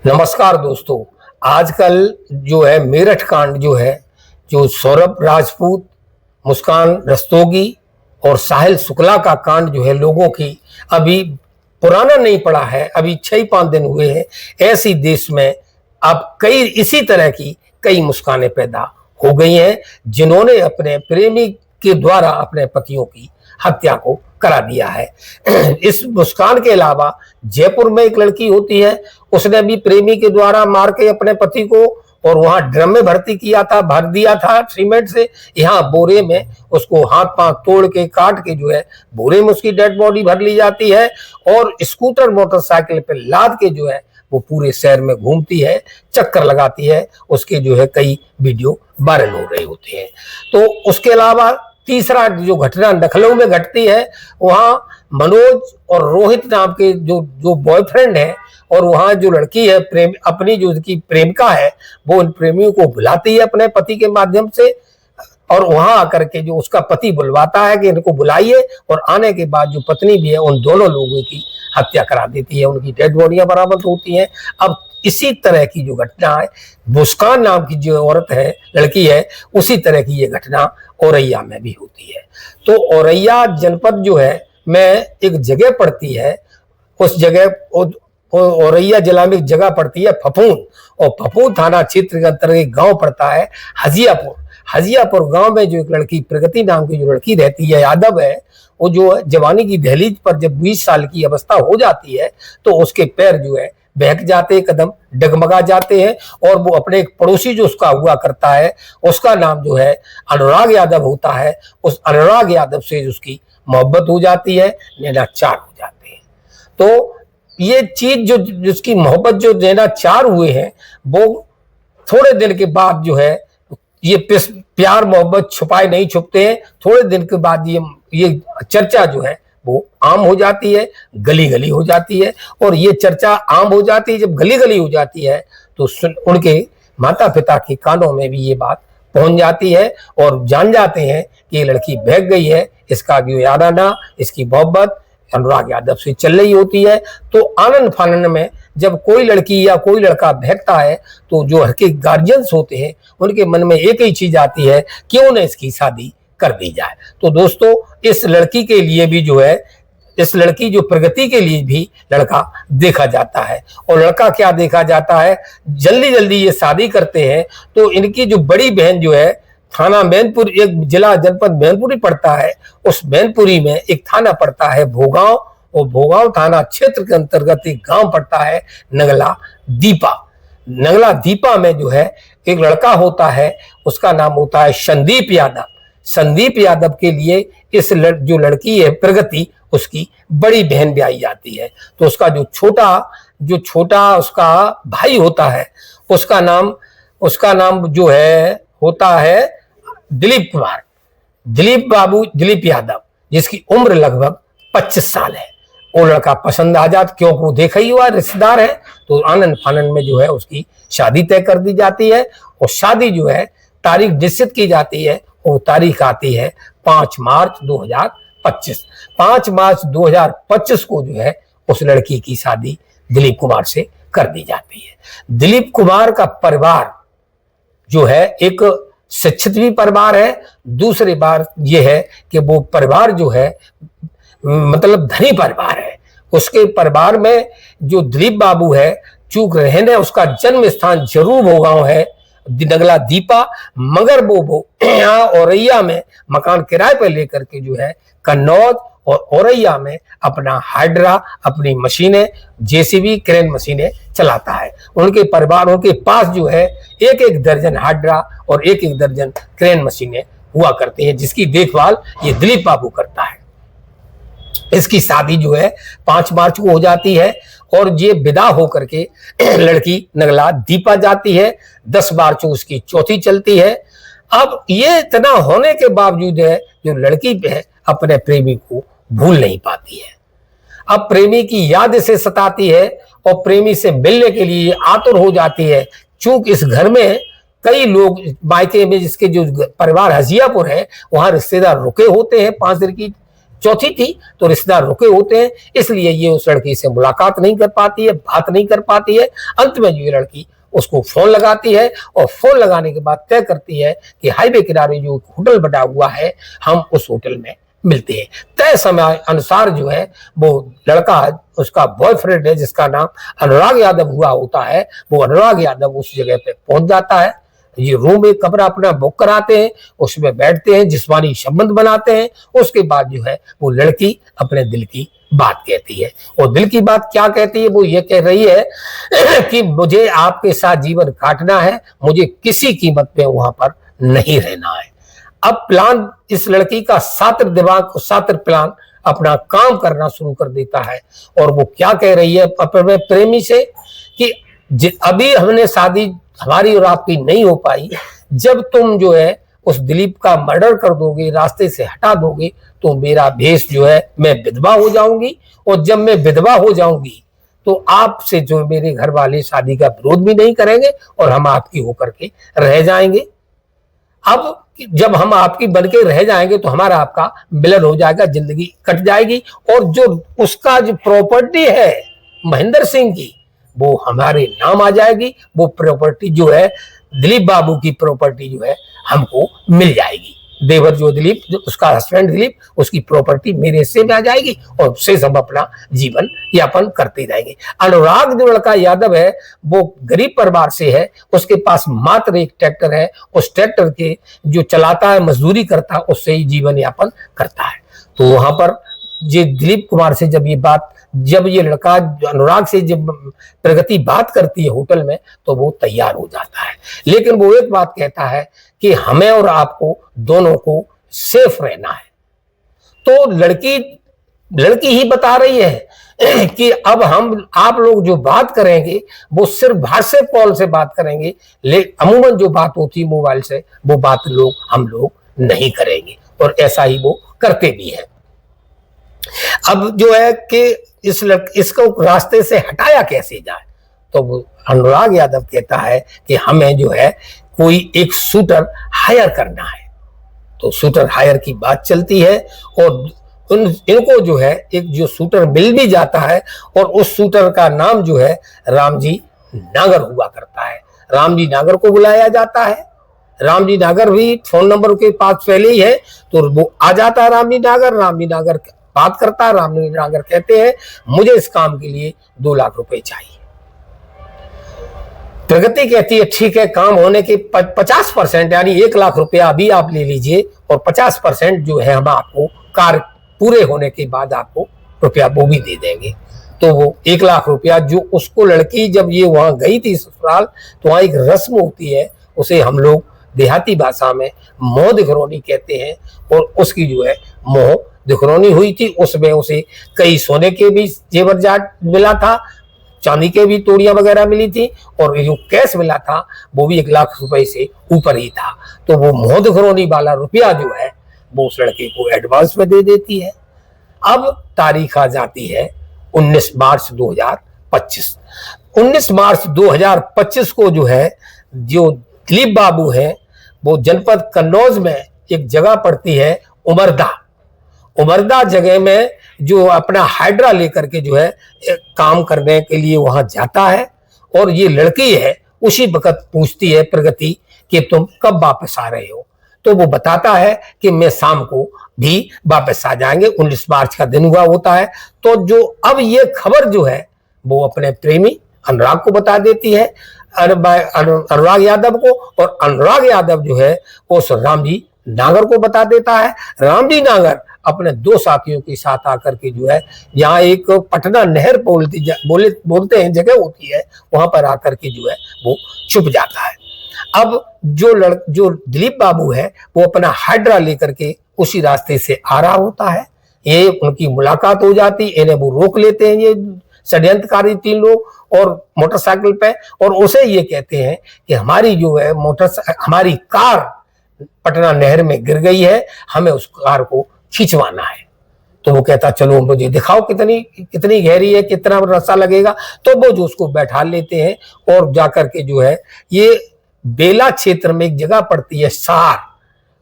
नमस्कार दोस्तों। आजकल जो है मेरठ कांड जो है, जो सौरभ राजपूत, मुस्कान रस्तोगी और साहिल शुक्ला का कांड जो है, लोगों की अभी पुराना नहीं पड़ा है, अभी 6-5 दिन हुए हैं। ऐसी देश में अब कई इसी तरह की कई मुस्कानें पैदा हो गई हैं, जिन्होंने अपने प्रेमी के द्वारा अपने पतियों की हत्या को करा दिया है। इस मुस्कान के अलावा जयपुर में एक लड़की होती है, उसने भी प्रेमी के द्वारा मार के अपने पति को और वहां ड्रम में भर्ती किया था, भर दिया था सीमेंट से। यहाँ बोरे में उसको हाथ पांव तोड़ के काट के जो है बोरे में उसकी डेड बॉडी भर ली जाती है और स्कूटर मोटरसाइकिल पे लाद के जो है वो पूरे शहर में घूमती है, चक्कर लगाती है। उसके जो है कई वीडियो वायरल हो रहे होते हैं। तो उसके अलावा तीसरा जो घटना लखनऊ में घटती है, वहां मनोज और रोहित नाम के जो जो बॉयफ्रेंड है और वहां जो लड़की है प्रेम अपनी जो उसकी प्रेमिका है, वो उन प्रेमियों को बुलाती है अपने पति के माध्यम से और वहां आकर के जो उसका पति बुलवाता है कि इनको बुलाइए, और आने के बाद जो पत्नी भी है उन दोनों लोगों की हत्या करा देती है, उनकी डेड बॉडियां बरामद होती हैं। अब इसी तरह की जो घटना है, मुस्कान नाम की जो औरत है, लड़की है, उसी तरह की ये घटना औरैया में भी होती है। तो औरैया जनपद जो है में एक जगह पड़ती है, उस जगह औरैया जिला में एक जगह पड़ती है फफून, और फफून थाना क्षेत्र के अंतर्गत एक गांव पड़ता है हजियापुर। हजियापुर गांव में जो एक लड़की प्रगति नाम की जो लड़की रहती है, यादव है, वो जो जवानी की दहलीज पर जब 20 साल की अवस्था हो जाती है तो उसके पैर जो है बहक जाते हैं, कदम डगमगा जाते हैं, और वो अपने एक पड़ोसी जो उसका हुआ करता है, उसका नाम जो है अनुराग यादव होता है, उस अनुराग यादव से उसकी मोहब्बत हो जाती है, नैनाचार हो जाते हैं। तो ये चीज जो जिसकी मोहब्बत जो नैनाचार हुए हैं, वो थोड़े दिन के बाद जो है ये प्यार मोहब्बत छुपाए नहीं छुपते हैं। थोड़े दिन के बाद ये चर्चा जो है वो आम हो जाती है, गली गली हो जाती है, और ये चर्चा आम हो जाती है। जब गली गली हो जाती है तो उनके माता पिता के कानों में भी ये बात पहुंच जाती है और जान जाते हैं कि ये लड़की बहक गई है, इसका जो याराना, इसकी मोहब्बत अनुराग यादव से चल रही होती है। तो आनंद फानंद में जब कोई लड़की या कोई लड़का बहकता है तो जो हर के गार्जियंस होते हैं उनके मन में एक ही चीज आती है, क्यों न इसकी शादी कर दी जाए। तो दोस्तों, इस लड़की के लिए भी जो है, इस लड़की जो प्रगति के लिए भी लड़का देखा जाता है, और लड़का क्या देखा जाता है, जल्दी जल्दी ये शादी करते हैं। तो इनकी जो बड़ी बहन जो है, थाना मैनपुर, एक जिला जनपद मैनपुरी पड़ता है, उस मैनपुरी में एक थाना पड़ता है भोगांव, और भोगांव थाना क्षेत्र के अंतर्गत एक गांव पड़ता है नगला दीपा। नगला दीपा में जो है एक लड़का होता है, उसका नाम होता है संदीप यादव। संदीप यादव के लिए इस जो लड़की है प्रगति, उसकी बड़ी बहन ब्याही जाती है। तो उसका जो छोटा उसका भाई होता है, उसका नाम जो है होता है दिलीप कुमार, दिलीप यादव, जिसकी उम्र लगभग 25 साल है। वो लड़का पसंद आ जाता, क्योंकि वो देखा ही हुआ रिश्तेदार है। तो आनंद फानंद में जो है उसकी शादी तय कर दी जाती है, और शादी जो है तारीख निश्चित की जाती है। वो तारीख आती है 5 मार्च 2025। 5 मार्च 2025 को जो है उस लड़की की शादी दिलीप कुमार से कर दी जाती है। दिलीप कुमार का परिवार जो है एक शिक्षित भी परिवार है। दूसरी बात यह है कि वो परिवार जो है मतलब धनी परिवार है। उसके परिवार में जो दिलीप बाबू है, चूक रहने उसका जन्म स्थान जरूर भोगांव है, नगला दीपा, मगर वो यहाँ औरैया में मकान किराए पर लेकर के जो है कन्नौज और औरैया में अपना हाइड्रा, अपनी मशीनें, जेसीबी, क्रेन मशीनें चलाता है। उनके पास जो है एक दर्जन हाइड्रा और एक दर्जन क्रेन मशीनें हुआ करती हैं, जिसकी देखभाल ये दिलीप बाबू करता है। इसकी शादी जो है 5 मार्च को हो जाती है, और ये विदा होकर के लड़की नगला दीपा जाती है। 10 मार्च को उसकी चौथी चलती है। अब ये इतना होने के बावजूद है जो लड़की है अपने प्रेमी को भूल नहीं पाती है। अब प्रेमी की याद इसे सताती है और प्रेमी से मिलने के लिए आतुर हो जाती है। चूंकि इस घर में कई लोग मायके में, जिसके जो परिवार हजियापुर है, वहां रिश्तेदार रुके होते हैं 5 दिन की चौथी थी, तो रिश्तेदार रुके होते हैं, इसलिए ये उस लड़की से मुलाकात नहीं कर पाती है, बात नहीं कर पाती है। अंत में ये लड़की उसको फोन लगाती है और फोन लगाने के बाद तय करती है कि हाईवे किनारे जो होटल बना हुआ है, हम उस होटल में मिलते हैं। तय समय अनुसार जो है वो लड़का, उसका बॉयफ्रेंड है जिसका नाम अनुराग यादव हुआ होता है, वो अनुराग यादव उस जगह पे पहुंच जाता है। ये रूम, एक कमरा अपना बुक कराते हैं, उसमें बैठते हैं, जिस्मानी संबंध बनाते हैं। उसके बाद जो है वो लड़की अपने दिल की बात कहती है, और दिल की बात क्या कहती है, वो ये कह रही है कि मुझे आपके साथ जीवन काटना है, मुझे किसी कीमत पे वहां पर नहीं रहना है। अब प्लान, इस लड़की का सातिर दिमाग, सातिर प्लान अपना काम करना शुरू कर देता है, और वो क्या कह रही है अपने प्रेमी से कि अभी हमने शादी हमारी और आपकी नहीं हो पाई, जब तुम जो है उस दिलीप का मर्डर कर दोगे, रास्ते से हटा दोगे, तो मेरा भेष जो है, मैं विधवा हो जाऊंगी, और जब मैं विधवा हो जाऊंगी तो आपसे जो मेरे घर वाले शादी का विरोध भी नहीं करेंगे और हम आपकी होकर के रह जाएंगे। अब जब हम आपकी बन के रह जाएंगे तो हमारा आपका मिलन हो जाएगा, जिंदगी कट जाएगी, और जो उसका जो प्रॉपर्टी है महेंद्र सिंह की, वो हमारे नाम आ जाएगी। वो प्रॉपर्टी जो है दिलीप बाबू की प्रॉपर्टी जो है हमको मिल जाएगी। देवर जो दिलीप, जो उसका हस्बैंड दिलीप, उसकी प्रॉपर्टी मेरे हिस्से में आ जाएगी, और उससे सब अपना जीवन यापन करते रहेंगे। अनुराग जो लड़का यादव है वो गरीब परिवार से है, उसके पास मात्र एक ट्रैक्टर है, उस ट्रैक्टर के जो चलाता है, मजदूरी करता है, उससे ही जीवन यापन करता है। तो वहां पर ये दिलीप कुमार से जब ये लड़का अनुराग से जब प्रगति बात करती है होटल में, तो वो तैयार हो जाता है। लेकिन वो एक बात कहता है कि हमें और आपको दोनों को सेफ रहना है। तो लड़की ही बता रही है कि अब आप लोग जो बात करेंगे वो सिर्फ व्हाट्सएप कॉल से बात करेंगे, अमूमन जो बात होती है मोबाइल से, वो बात हम लोग नहीं करेंगे, और ऐसा ही वो करते भी हैं। अब जो है कि इसको रास्ते से हटाया कैसे जाए, तो अनुराग यादव कहता है कि हमें जो है कोई एक शूटर हायर करना है। तो शूटर हायर की बात चलती है, और इनको जो है एक जो शूटर मिल भी जाता है, और उस शूटर का नाम जो है रामजी नागर हुआ करता है। रामजी नागर को बुलाया जाता है। रामजी नागर भी फोन नंबर के पास पहले ही है, तो वो आ जाता है रामजी नागर बात करता है। रामजी नागर कहते हैं मुझे इस काम के लिए 2 लाख रुपए चाहिए। प्रगति कहती है ठीक है, काम होने के 50% यानी 1 लाख रुपया अभी आप ले लीजिए, और 50% जो है हम आपको कार्य पूरे होने के बाद आपको रुपया वो भी दे देंगे। तो वो 1 लाख रुपया जो उसको, लड़की जब ये वहां गई थी ससुराल, तो वहां एक रस्म होती है, उसे हम लोग देहाती भाषा में मोह दिखरौनी कहते हैं, और उसकी जो है मोह दिखरौनी हुई थी। उसमें उसे कई सोने के भी जेवर जाट मिला था, चांदी के भी तोड़ियां वगैरह मिली थी, और जो कैश मिला था वो भी 1 लाख रुपए से ऊपर ही था। तो वो मोह दिखरौनी वाला रुपया जो है वो उस लड़के को एडवांस में दे देती है। अब तारीख आ जाती है 19 मार्च 2025। 19 मार्च 2025 को जो है, जो दिलीप बाबू है, वो जनपद कन्नौज में एक जगह पड़ती है उमरदा जगह में, जो अपना हाइड्रा लेकर के जो है काम करने के लिए वहां जाता है। और ये लड़की है उसी वक्त पूछती है प्रगति कि तुम कब वापस आ रहे हो, तो वो बताता है कि मैं शाम को भी वापस आ जाएंगे। 19 मार्च का दिन हुआ होता है। तो जो अब ये खबर जो है वो अपने प्रेमी अनुराग को बता देती है, अनुराग यादव को, और अनुराग यादव जो है उस रामजी नागर को बता देता है। रामजी नागर अपने 2 साथियों के साथ आकर के जो है, यहाँ एक पटना नहर बोलते हैं जगह होती है, वहां पर आकर के जो है वो छुप जाता है। अब जो दिलीप बाबू है वो अपना हाइड्रा लेकर के उसी रास्ते से आ रहा होता है। ये उनकी मुलाकात हो जाती, इन्हें वो रोक लेते हैं ये षड्यंत्रकारी 3 लोग, और मोटरसाइकिल पे, और उसे ये कहते हैं कि हमारी जो है हमारी कार पटना नहर में गिर गई है, हमें उस कार को खिंचवाना है। तो वो कहता चलो मुझे दिखाओ कितनी गहरी है, कितना रास्ता लगेगा। तो वो जो उसको बैठा लेते हैं, और जाकर के जो है ये बेला क्षेत्र में एक जगह पड़ती है सार,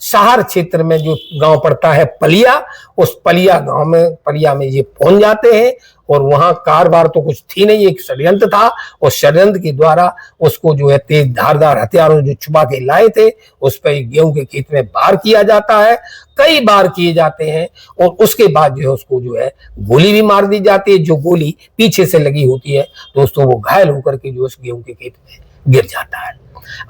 शहर क्षेत्र में जो गांव पड़ता है पलिया, उस पलिया में ये पहुंच जाते हैं और वहां कारबार तो कुछ थी नहीं, एक षड्यंत्र था और षड्यंत्र के द्वारा उसको जो है तेज धारदार हथियारों जो छुपा के लाए थे उस पर गेहूं के खेत में वार किया जाता है, कई बार किए जाते हैं और उसके बाद जो है उसको जो है गोली भी मार दी जाती है। जो गोली पीछे से लगी होती है दोस्तों वो घायल होकर के जो उस गेहूं के खेत में गिर जाता है।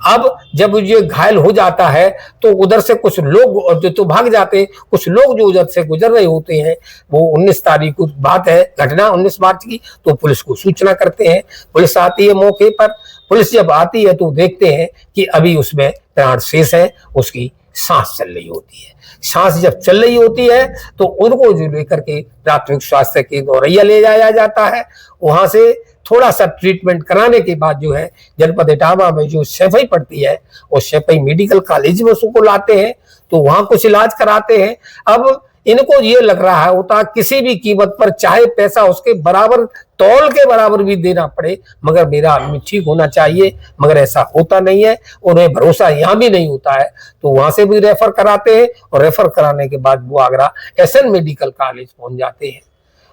अब जब ये घायल हो जाता है तो उधर से कुछ लोग जो तो भाग जाते हैं, कुछ लोग जो उधर से गुजर रहे होते हैं, वो 19 तारीख को बात है, घटना 19 मार्च की, तो पुलिस को सूचना करते हैं। पुलिस आती है मौके पर। पुलिस जब आती है तो देखते हैं कि अभी उसमें प्राण शेष है, उसकी सांस चल रही होती है। सांस जब चल रही होती है तो उनको जो लेकर के प्राथमिक स्वास्थ्य केंद्र औरैया ले जाया जाता है। वहां से थोड़ा सा ट्रीटमेंट कराने के बाद जो है जनपद इटावा में जो सैफई पड़ती है और सैफई मेडिकल कॉलेज में उसको लाते हैं तो वहां कुछ इलाज कराते हैं। अब इनको ये लग रहा है होता किसी भी कीमत पर चाहे पैसा उसके बराबर तौल के बराबर भी देना पड़े मगर मेरा आदमी ठीक होना चाहिए, मगर ऐसा होता नहीं है। उन्हें भरोसा यहाँ भी नहीं होता है तो वहां से भी रेफर कराते हैं और रेफर कराने के बाद वो आगरा एसएन मेडिकल कॉलेज पहुंच जाते हैं।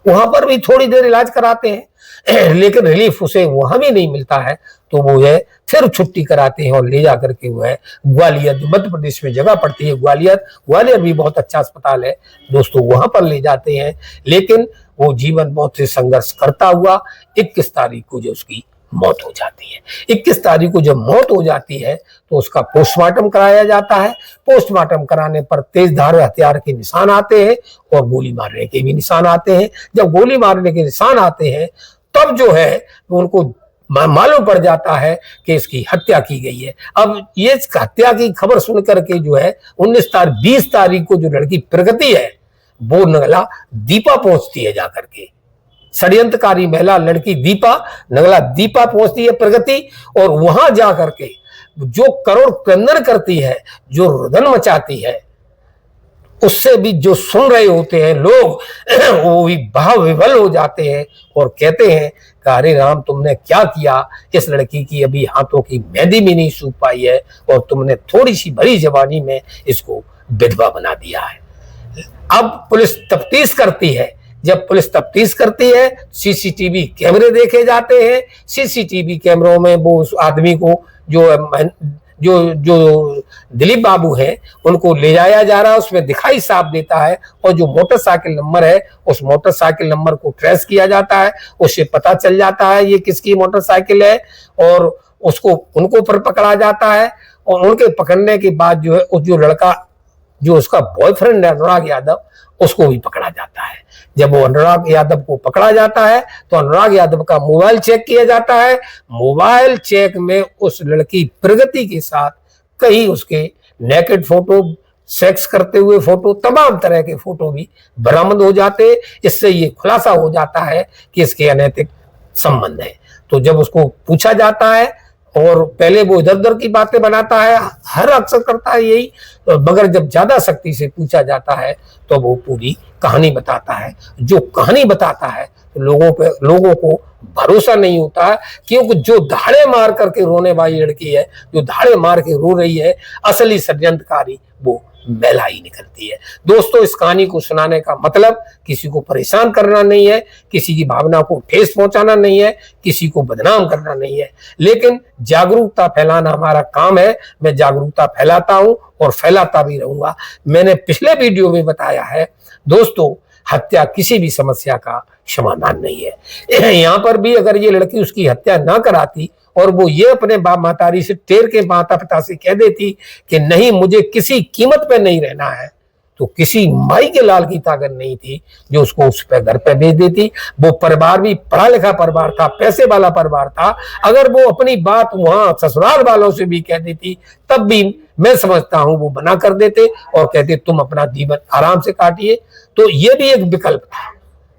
वहां पर भी थोड़ी देर इलाज कराते हैं लेकिन रिलीफ उसे वहां भी नहीं मिलता है तो वो है फिर छुट्टी कराते हैं और ले जाकर के वो है ग्वालियर, जो मध्य प्रदेश में जगह पड़ती है ग्वालियर भी बहुत अच्छा अस्पताल है दोस्तों, वहां पर ले जाते हैं। लेकिन वो जीवन मौत से संघर्ष करता हुआ 21 तारीख को जो उसकी मौत हो जाती है। 21 तारीख को जब मौत हो जाती है तो उसका पोस्टमार्टम कराया जाता है। पोस्टमार्टम कराने पर तेज धार हथियार के निशान आते हैं और गोली मारने के भी निशान आते हैं। जब गोली मारने के निशान आते हैं तब जो है उनको मालूम पड़ जाता है कि इसकी हत्या की गई है। अब ये हत्या की खबर सुनकर के जो है 20 तारीख को जो लड़की प्रगति है वो नगला दीपा पहुंचती है जाकर के। षड्यंत्रकारी महिला लड़की नगला दीपा पहुंचती है प्रगति और वहां जाकर के जो करोड़ क्रंदन करती है, जो रुदन मचाती है, उससे भी जो सुन रहे होते हैं लोग वो भी भाव विभल हो जाते हैं और कहते हैं कि अरे राम तुमने क्या किया, इस लड़की की अभी हाथों की मेहंदी भी नहीं सूख पाई है और तुमने थोड़ी सी भरी जवानी में इसको विधवा बना दिया है। अब पुलिस तफ्तीश करती है। जब पुलिस तफ्तीश करती है सीसीटीवी कैमरे देखे जाते हैं। सीसीटीवी कैमरों में वो उस आदमी को जो दिलीप बाबू हैं उनको ले जाया जा रहा है, उसमें दिखाई साफ देता है और जो मोटरसाइकिल नंबर है उस मोटरसाइकिल नंबर को ट्रेस किया जाता है। उससे पता चल जाता है ये किसकी मोटरसाइकिल है और उनको पर पकड़ा जाता है। और उनके पकड़ने के बाद जो है उस जो लड़का जो उसका बॉयफ्रेंड है अनुराग यादव, उसको भी पकड़ा जाता है। जब वो अनुराग यादव को पकड़ा जाता है तो अनुराग यादव का मोबाइल चेक किया जाता है। मोबाइल चेक में उस लड़की प्रगति के साथ कई उसके नेकेड फोटो, सेक्स करते हुए फोटो, तमाम तरह के फोटो भी बरामद हो जाते हैं। इससे ये खुलासा हो जाता है कि इसके अनैतिक संबंध है। तो जब उसको पूछा जाता है और पहले वो इधर उधर की बातें बनाता है, हर अक्सर करता है यही, मगर जब ज्यादा सख्ती से पूछा जाता है तो वो पूरी कहानी बताता है। जो कहानी बताता है तो लोगों को भरोसा नहीं होता है, क्योंकि जो धाड़े मार करके रोने वाली लड़की है, जो धाड़े मार के रो रही है, असली षड्यंत्रकारी वो महिला ही निकलती है। दोस्तों इस कहानी को सुनाने का मतलब किसी को परेशान करना नहीं है, किसी की भावना को ठेस पहुंचाना नहीं है, किसी को बदनाम करना नहीं है, लेकिन जागरूकता फैलाना हमारा काम है। मैं जागरूकता फैलाता हूं और फैलाता भी रहूंगा। मैंने पिछले वीडियो में बताया है दोस्तों, हत्या किसी भी समस्या का समाधान नहीं है। यहाँ पर भी अगर ये लड़की उसकी हत्या ना कराती और वो ये अपने बाप मातारी से टेर के माता पिता से कह देती कि नहीं मुझे किसी कीमत पे नहीं रहना है, तो किसी माई के लाल की ताकत नहीं थी जो उसको उस पे घर पे भेज देती। वो परिवार भी पढ़ा लिखा परिवार था, पैसे वाला परिवार था। अगर वो अपनी बात वहां ससुराल वालों से भी कह देती तब भी मैं समझता हूं वो मना कर देते और कहते तुम अपना जीवन आराम से काटिए। तो ये भी एक विकल्प था,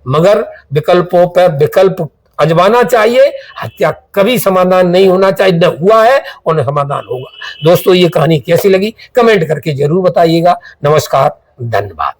मगर विकल्पों पर विकल्प आजमाना चाहिए। हत्या कभी समाधान नहीं होना चाहिए, न हुआ है और न समाधान होगा। दोस्तों ये कहानी कैसी लगी कमेंट करके जरूर बताइएगा। नमस्कार, धन्यवाद।